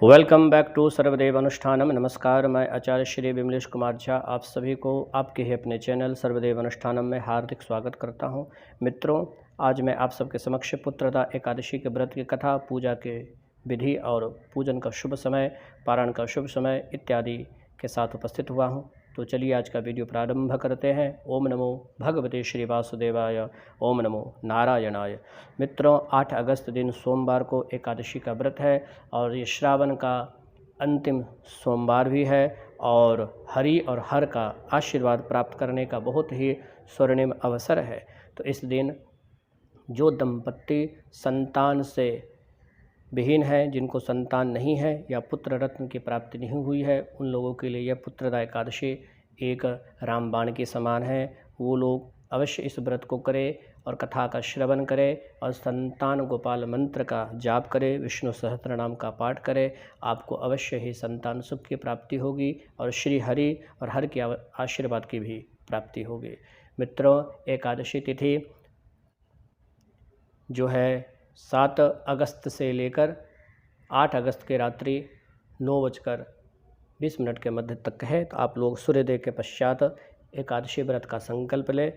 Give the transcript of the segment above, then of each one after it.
Welcome back to Sarvadev Anushthanam. नमस्कार, मैं आचार्य श्री विमलेश कुमार झा आप सभी को आपके ही अपने चैनल सर्वदेव अनुष्ठानम में हार्दिक स्वागत करता हूं। मित्रों, आज मैं आप सबके समक्ष पुत्रदा एकादशी के व्रत की कथा, पूजा के विधि और पूजन का शुभ समय, पारण का शुभ समय इत्यादि के साथ उपस्थित हुआ हूं। तो चलिए आज का वीडियो प्रारंभ करते हैं। ओम नमो भगवते श्री वासुदेवाय, ओम नमो नारायणाय। मित्रों, 8 अगस्त दिन सोमवार को एकादशी का व्रत है और ये श्रावण का अंतिम सोमवार भी है और हरि और हर का आशीर्वाद प्राप्त करने का बहुत ही स्वर्णिम अवसर है। तो इस दिन जो दंपत्ति संतान से विहीन है, जिनको संतान नहीं है या पुत्र रत्न की प्राप्ति नहीं हुई है, उन लोगों के लिए यह पुत्रदा एकादशी एक रामबाण के समान है। वो लोग अवश्य इस व्रत को करें और कथा का श्रवण करें और संतान गोपाल मंत्र का जाप करें, विष्णु सहस्त्र नाम का पाठ करें। आपको अवश्य ही संतान सुख की प्राप्ति होगी और श्री हरि और हर के आशीर्वाद की भी प्राप्ति होगी। मित्रों, एकादशी तिथि जो है 7 अगस्त से लेकर 8 अगस्त के रात्रि 9:20 के मध्य तक है। तो आप लोग सूर्योदय के पश्चात एकादशी व्रत का संकल्प लें,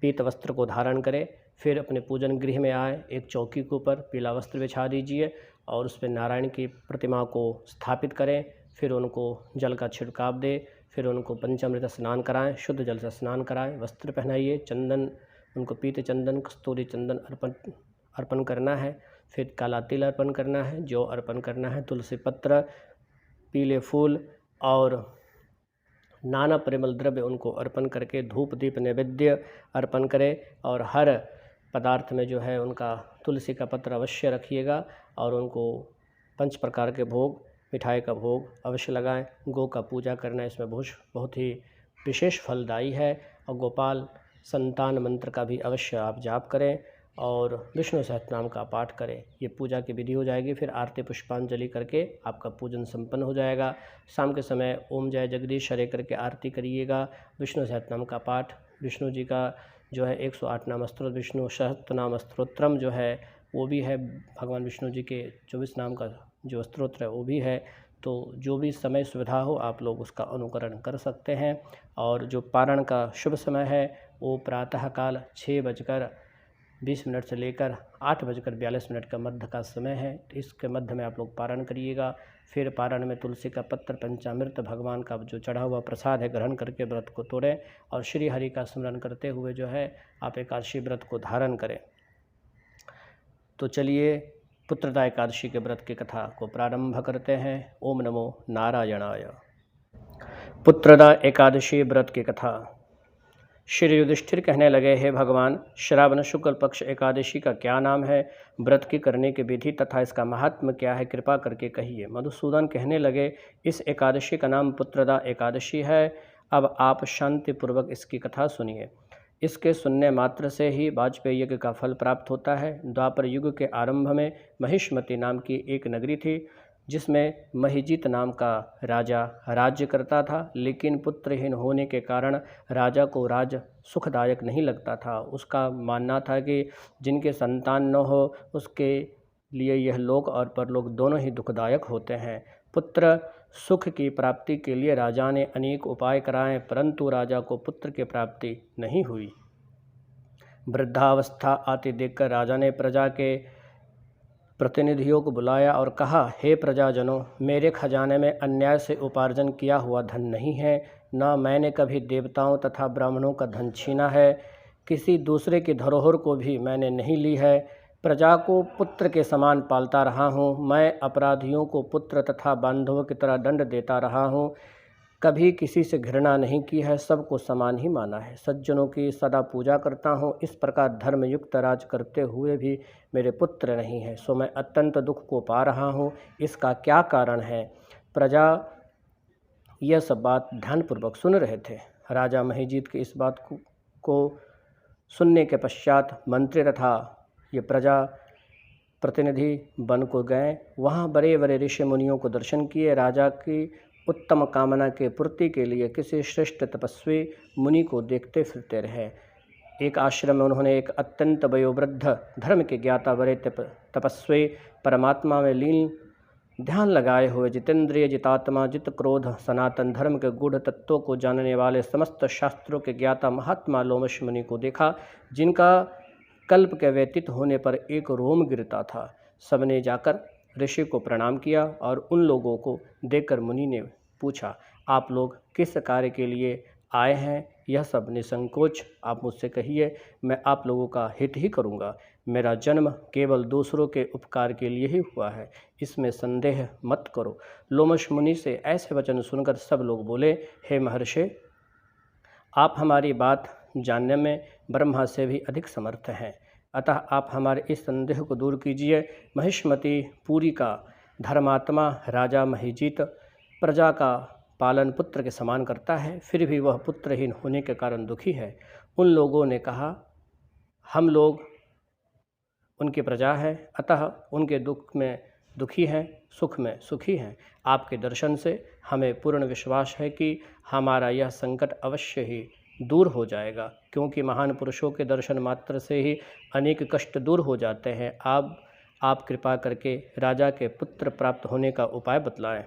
पीत वस्त्र को धारण करें, फिर अपने पूजन गृह में आए, एक चौकी के ऊपर पीला वस्त्र बिछा दीजिए और उस पर नारायण की प्रतिमा को स्थापित करें। फिर उनको जल का छिड़काव दें, फिर उनको पंचामृत स्नान कराएं, शुद्ध जल से स्नान कराएं, वस्त्र पहनाइए, चंदन, उनको पीत चंदन, कस्तूरी चंदन अर्पण करना है। फिर काला तिल अर्पण करना है, जौ अर्पण करना है, तुलसी पत्र, पीले फूल और नाना परिमल द्रव्य उनको अर्पण करके धूप दीप नैवेद्य अर्पण करें। और हर पदार्थ में जो है उनका तुलसी का पत्र अवश्य रखिएगा और उनको 5 प्रकार के भोग, मिठाई का भोग अवश्य लगाएं। गौ का पूजा करना इसमें बहुत ही विशेष फलदायी है। और गोपाल संतान मंत्र का भी अवश्य आप जाप करें और विष्णु सहस्त्रनाम का पाठ करें। ये पूजा की विधि हो जाएगी। फिर आरती पुष्पांजलि करके आपका पूजन संपन्न हो जाएगा। शाम के समय ओम जय जगदीश हरे करके आरती करिएगा। विष्णु सहस्त्रनाम का पाठ, विष्णु जी का जो है 108 नाम स्तोत्र, विष्णु सहस्त्रनाम स्तोत्रम जो है वो भी है, भगवान विष्णु जी के 24 नाम का जो स्तोत्र है वो भी है। तो जो भी समय सुविधा हो आप लोग उसका अनुकरण कर सकते हैं। और जो पारण का शुभ समय है वो प्रातःकाल 6:20 से लेकर 8:42 का मध्य का समय है। तो इसके मध्य में आप लोग पारण करिएगा। फिर पारण में तुलसी का पत्र, पंचामृत, भगवान का जो चढ़ा हुआ प्रसाद है ग्रहण करके व्रत को तोड़ें और श्री हरि का स्मरण करते हुए जो है आप एकादशी व्रत को धारण करें। तो चलिए पुत्रदा एकादशी के व्रत की कथा को प्रारंभ करते हैं। ओम नमो नारायणाय। पुत्रदा एकादशी व्रत की कथा। श्री युधिष्ठिर कहने लगे, हे भगवान, श्रावण शुक्ल पक्ष एकादशी का क्या नाम है? व्रत की करने की विधि तथा इसका महात्म्य क्या है, कृपा करके कहिए। मधुसूदन कहने लगे, इस एकादशी का नाम पुत्रदा एकादशी है। अब आप शांतिपूर्वक इसकी कथा सुनिए। इसके सुनने मात्र से ही वाजपेयी यज्ञ का फल प्राप्त होता है। द्वापर युग के आरंभ में महिष्मति नाम की एक नगरी थी जिसमें महिजीत नाम का राजा राज्य करता था, लेकिन पुत्रहीन होने के कारण राजा को राज सुखदायक नहीं लगता था। उसका मानना था कि जिनके संतान न हो उसके लिए यह लोक और परलोक दोनों ही दुखदायक होते हैं। पुत्र सुख की प्राप्ति के लिए राजा ने अनेक उपाय कराए, परंतु राजा को पुत्र की प्राप्ति नहीं हुई। वृद्धावस्था आती देखकर राजा ने प्रजा के प्रतिनिधियों को बुलाया और कहा, हे प्रजाजनों, मेरे खजाने में अन्याय से उपार्जन किया हुआ धन नहीं है, न मैंने कभी देवताओं तथा ब्राह्मणों का धन छीना है, किसी दूसरे की धरोहर को भी मैंने नहीं ली है। प्रजा को पुत्र के समान पालता रहा हूँ। मैं अपराधियों को पुत्र तथा बांधवों की तरह दंड देता रहा हूँ। कभी किसी से घृणा नहीं की है, सबको समान ही माना है। सज्जनों की सदा पूजा करता हूँ। इस प्रकार धर्मयुक्त राज करते हुए भी मेरे पुत्र नहीं है, सो मैं अत्यंत दुख को पा रहा हूँ। इसका क्या कारण है? प्रजा यह सब बात ध्यानपूर्वक सुन रहे थे। राजा महिजीत की इस बात को सुनने के पश्चात मंत्री तथा ये प्रजा प्रतिनिधि वन को गए। वहाँ बड़े बड़े ऋषि मुनियों को दर्शन किए। राजा की उत्तम कामना के पूर्ति के लिए किसी श्रेष्ठ तपस्वी मुनि को देखते फिरते रहे। एक आश्रम में उन्होंने एक अत्यंत वयोवृद्ध, धर्म के ज्ञाता, बड़े तपस्वी, परमात्मा में लीन ध्यान लगाए हुए जितेंद्रिय जितात्मा जित क्रोध सनातन धर्म के गूढ़ तत्वों को जानने वाले समस्त शास्त्रों के ज्ञाता महात्मा लोमश मुनि को देखा, जिनका कल्प के व्यतीत होने पर एक रोम गिरता था। सबने जाकर ऋषि को प्रणाम किया और उन लोगों को देखकर मुनि ने पूछा, आप लोग किस कार्य के लिए आए हैं? यह सब निसंकोच आप मुझसे कहिए, मैं आप लोगों का हित ही करूँगा। मेरा जन्म केवल दूसरों के उपकार के लिए ही हुआ है, इसमें संदेह मत करो। लोमश मुनि से ऐसे वचन सुनकर सब लोग बोले, हे महर्षि, आप हमारी बात जानने में ब्रह्मा से भी अधिक समर्थ हैं, अतः आप हमारे इस संदेह को दूर कीजिए। महिष्मति पुरी का धर्मात्मा राजा महीजीत प्रजा का पालन पुत्र के समान करता है, फिर भी वह पुत्रहीन होने के कारण दुखी है। उन लोगों ने कहा, हम लोग उनकी प्रजा है, अतः उनके दुख में दुखी हैं, सुख में सुखी हैं। आपके दर्शन से हमें पूर्ण विश्वास है कि हमारा यह संकट अवश्य ही दूर हो जाएगा, क्योंकि महान पुरुषों के दर्शन मात्र से ही अनेक कष्ट दूर हो जाते हैं। आप कृपा करके राजा के पुत्र प्राप्त होने का उपाय बतलाएं।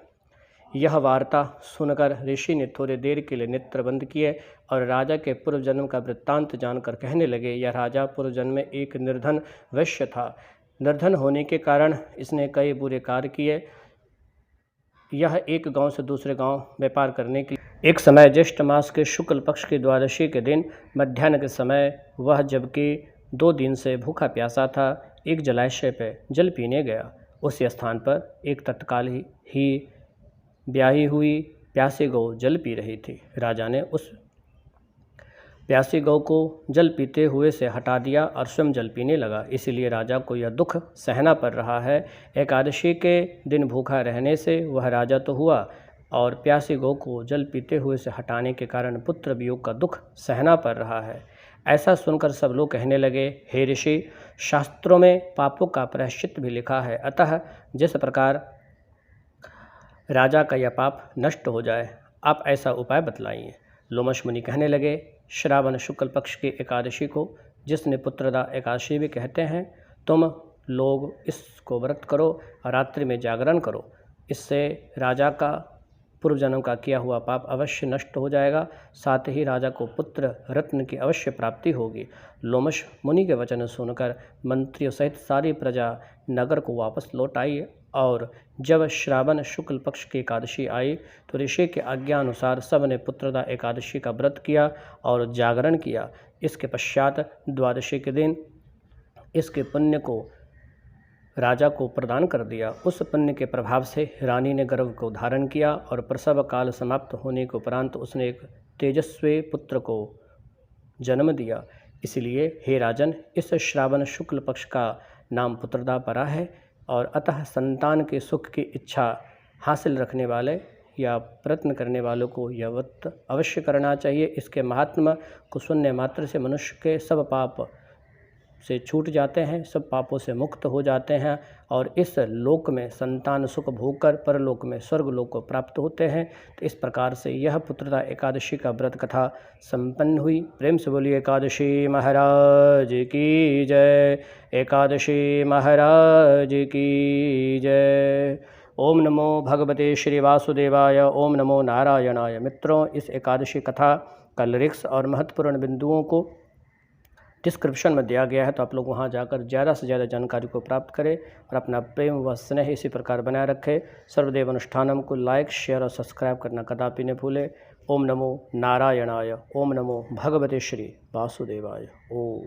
यह वार्ता सुनकर ऋषि ने थोड़ी देर के लिए नेत्र बंद किए और राजा के पूर्व जन्म का वृत्तांत जानकर कहने लगे, यह राजा पूर्व जन्म में एक निर्धन वैश्य था। निर्धन होने के कारण इसने कई बुरे कार्य किए। यह एक गांव से दूसरे गांव व्यापार करने के एक समय ज्येष्ठ मास के शुक्ल पक्ष की द्वादशी के दिन मध्याह्न के समय वह, जबकि 2 दिन से भूखा प्यासा था, एक जलाशय पर जल पीने गया। उसी स्थान पर एक तत्काल ही ब्याही हुई प्यासी गौ जल पी रही थी। राजा ने उस प्यासी गौ को जल पीते हुए से हटा दिया और स्वयं जल पीने लगा। इसलिए राजा को यह दुख सहना पड़ रहा है। एकादशी के दिन भूखा रहने से वह राजा तो हुआ और प्यासी गौ को जल पीते हुए से हटाने के कारण पुत्र वियोग का दुख सहना पड़ रहा है। ऐसा सुनकर सब लोग कहने लगे, हे ऋषि, शास्त्रों में पापों का प्रायश्चित भी लिखा है, अतः जिस प्रकार राजा का यह पाप नष्ट हो जाए, आप ऐसा उपाय बतलाइए। लोमश मुनि कहने लगे, श्रावण शुक्ल पक्ष की एकादशी को, जिसने पुत्रदा एकादशी भी कहते हैं, तुम लोग इसको व्रत करो और रात्रि में जागरण करो। इससे राजा का पूर्व जन्म का किया हुआ पाप अवश्य नष्ट हो जाएगा, साथ ही राजा को पुत्र रत्न की अवश्य प्राप्ति होगी। लोमश मुनि के वचन सुनकर मंत्रियों सहित सारी प्रजा नगर को वापस लौट आई और जब श्रावण शुक्ल पक्ष की एकादशी आई तो ऋषि के आज्ञा अनुसार सब ने पुत्रदा एकादशी का व्रत किया और जागरण किया। इसके पश्चात द्वादशी के दिन इसके पुण्य को राजा को प्रदान कर दिया। उस पुण्य के प्रभाव से रानी ने गर्भ को धारण किया और प्रसव काल समाप्त होने के उपरांत उसने एक तेजस्वी पुत्र को जन्म दिया। इसलिए हे राजन, इस श्रावण शुक्ल पक्ष का नाम पुत्रदा पड़ा है और अतः संतान के सुख की इच्छा हासिल रखने वाले या प्रयत्न करने वालों को यह व्रत अवश्य करना चाहिए। इसके महात्मा को सुनने मात्र से मनुष्य के सब पाप से छूट जाते हैं, सब पापों से मुक्त हो जाते हैं और इस लोक में संतान सुख भोगकर परलोक में स्वर्ग लोक को प्राप्त होते हैं। तो इस प्रकार से यह पुत्रदा एकादशी का व्रत कथा संपन्न हुई। प्रेम से बोलिए एकादशी महाराज की जय, एकादशी महाराज की जय। ओम नमो भगवते श्री वासुदेवाय, ओम नमो नारायणाय। मित्रों, इस एकादशी कथा का लिरिक्स और महत्वपूर्ण बिंदुओं को डिस्क्रिप्शन में दिया गया है, तो आप लोग वहां जाकर ज़्यादा से ज़्यादा जानकारी को प्राप्त करें और अपना प्रेम व स्नेह इसी प्रकार बनाए रखें। सर्वदेव अनुष्ठानम को लाइक, शेयर और सब्सक्राइब करना कदापि न भूलें। ओम नमो नारायणाय, ओम नमो भगवते श्री वासुदेवाय। ओम।